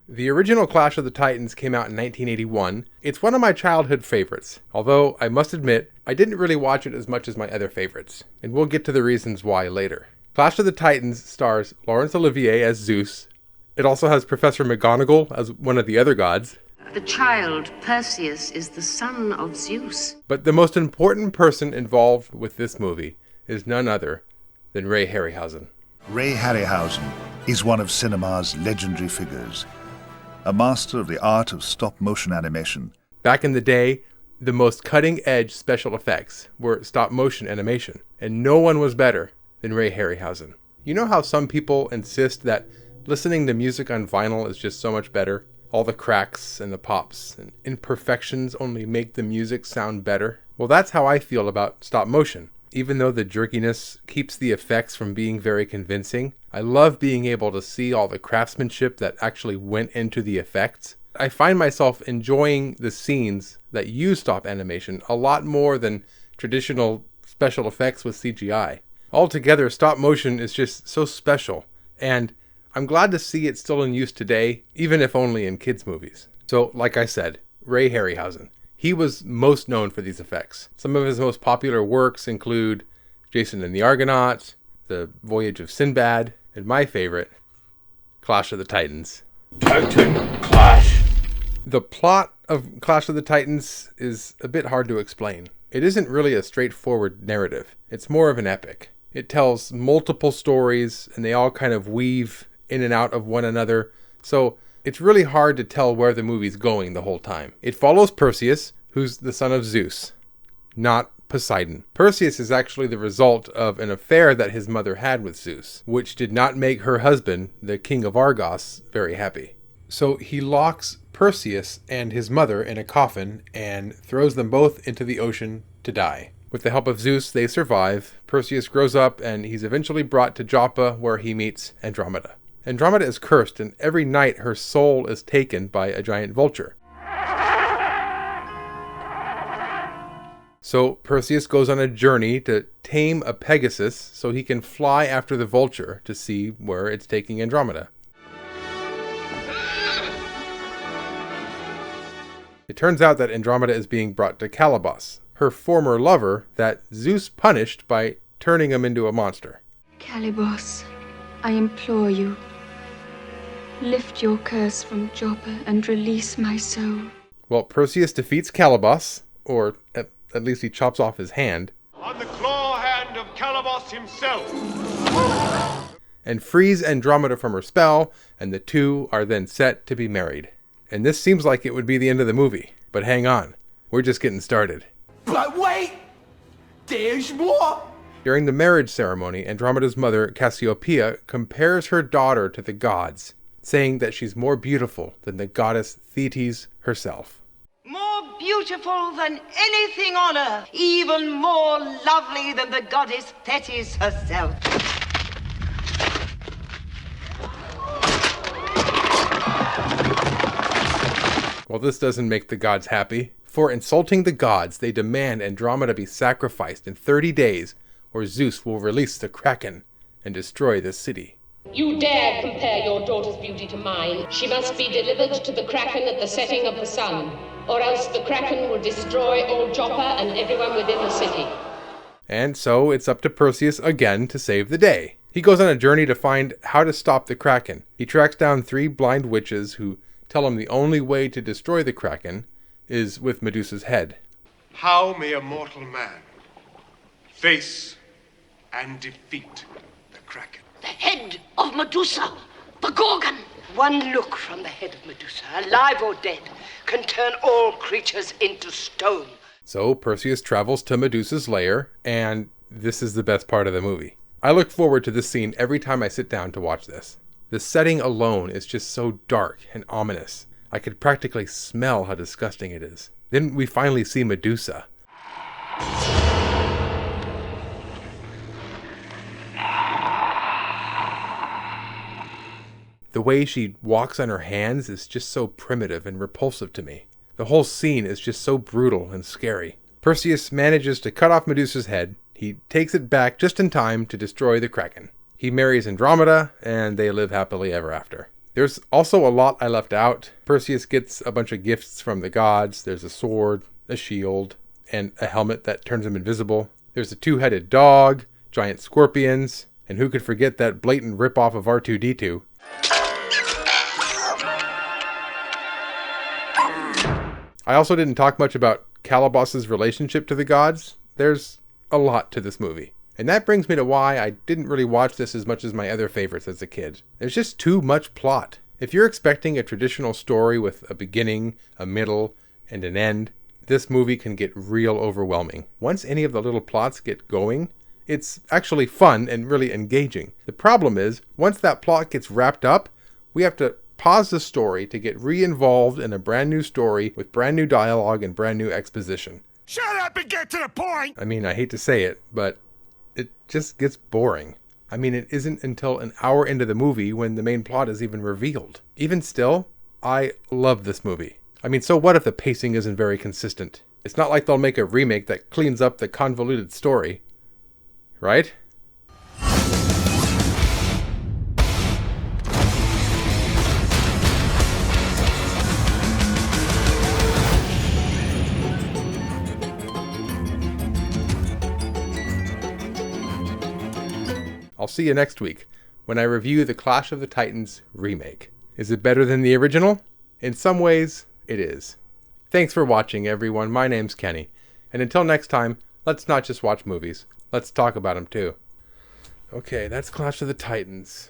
The original Clash of the Titans came out in 1981. It's one of my childhood favorites, although I must admit, I didn't really watch it as much as my other favorites, and we'll get to the reasons why later. Clash of the Titans stars Laurence Olivier as Zeus. It also has Professor McGonagall as one of the other gods. The child, Perseus, is the son of Zeus. But the most important person involved with this movie is none other than Ray Harryhausen. Ray Harryhausen is one of cinema's legendary figures, a master of the art of stop-motion animation. Back in the day, the most cutting-edge special effects were stop-motion animation, and no one was better than Ray Harryhausen. You know how some people insist that listening to music on vinyl is just so much better? All the cracks and the pops and imperfections only make the music sound better. Well, that's how I feel about stop motion. Even though the jerkiness keeps the effects from being very convincing, I love being able to see all the craftsmanship that actually went into the effects. I find myself enjoying the scenes that use stop animation a lot more than traditional special effects with CGI. Altogether, stop motion is just so special, and I'm glad to see it still in use today, even if only in kids' movies. So, like I said, Ray Harryhausen. He was most known for these effects. Some of his most popular works include Jason and the Argonauts, The Voyage of Sinbad, and my favorite, Clash of the Titans. Titan Clash! The plot of Clash of the Titans is a bit hard to explain. It isn't really a straightforward narrative. It's more of an epic. It tells multiple stories, and they all kind of weave in and out of one another, so it's really hard to tell where the movie's going the whole time. It follows Perseus, who's the son of Zeus, not Poseidon. Perseus is actually the result of an affair that his mother had with Zeus, which did not make her husband, the king of Argos, very happy. So he locks Perseus and his mother in a coffin and throws them both into the ocean to die. With the help of Zeus, they survive. Perseus grows up and he's eventually brought to Joppa, where he meets Andromeda. Andromeda is cursed, and every night her soul is taken by a giant vulture. So Perseus goes on a journey to tame a Pegasus so he can fly after the vulture to see where it's taking Andromeda. It turns out that Andromeda is being brought to Calibos, her former lover that Zeus punished by turning him into a monster. Calibos, I implore you, lift your curse from Joppa and release my soul. Well, Perseus defeats Calibos, or at least he chops off his hand, On the claw hand of Calibos himself! and frees Andromeda from her spell, and the two are then set to be married. And this seems like it would be the end of the movie, but hang on, we're just getting started. But wait! There's more! During the marriage ceremony, Andromeda's mother, Cassiopeia, compares her daughter to the gods, saying that she's more beautiful than the goddess Thetis herself. More beautiful than anything on earth, even more lovely than the goddess Thetis herself. Well, this doesn't make the gods happy. For insulting the gods, they demand Andromeda be sacrificed in 30 days, or Zeus will release the Kraken and destroy the city. You dare compare your daughter's beauty to mine. She must be delivered to the Kraken at the setting of the sun, or else the Kraken will destroy all Joppa and everyone within the city. And so it's up to Perseus again to save the day. He goes on a journey to find how to stop the Kraken. He tracks down 3 blind witches who tell him the only way to destroy the Kraken is with Medusa's head. How may a mortal man face and defeat the Kraken? The head of Medusa, the Gorgon. One look from the head of Medusa, alive or dead, can turn all creatures into stone. So Perseus travels to Medusa's lair, and this is the best part of the movie. I look forward to this scene every time I sit down to watch this. The setting alone is just so dark and ominous. I could practically smell how disgusting it is. Then we finally see Medusa. The way she walks on her hands is just so primitive and repulsive to me. The whole scene is just so brutal and scary. Perseus manages to cut off Medusa's head. He takes it back just in time to destroy the Kraken. He marries Andromeda, and they live happily ever after. There's also a lot I left out. Perseus gets a bunch of gifts from the gods. There's a sword, a shield, and a helmet that turns him invisible. There's a two-headed dog, giant scorpions, and who could forget that blatant ripoff of R2-D2? I also didn't talk much about Calabas's relationship to the gods. There's a lot to this movie. And that brings me to why I didn't really watch this as much as my other favorites as a kid. There's just too much plot. If you're expecting a traditional story with a beginning, a middle, and an end, this movie can get real overwhelming. Once any of the little plots get going, it's actually fun and really engaging. The problem is, once that plot gets wrapped up, we have to pause the story to get re-involved in a brand new story with brand new dialogue and brand new exposition. Shut up and get to the point! I mean, I hate to say it, but it just gets boring. I mean, it isn't until an hour into the movie when the main plot is even revealed. Even still, I love this movie. I mean, so what if the pacing isn't very consistent? It's not like they'll make a remake that cleans up the convoluted story. Right? I'll see you next week when I review the Clash of the Titans remake. Is it better than the original? In some ways, it is. Thanks for watching, everyone. My name's Kenny. And until next time, let's not just watch movies. Let's talk about them too. Okay, that's Clash of the Titans.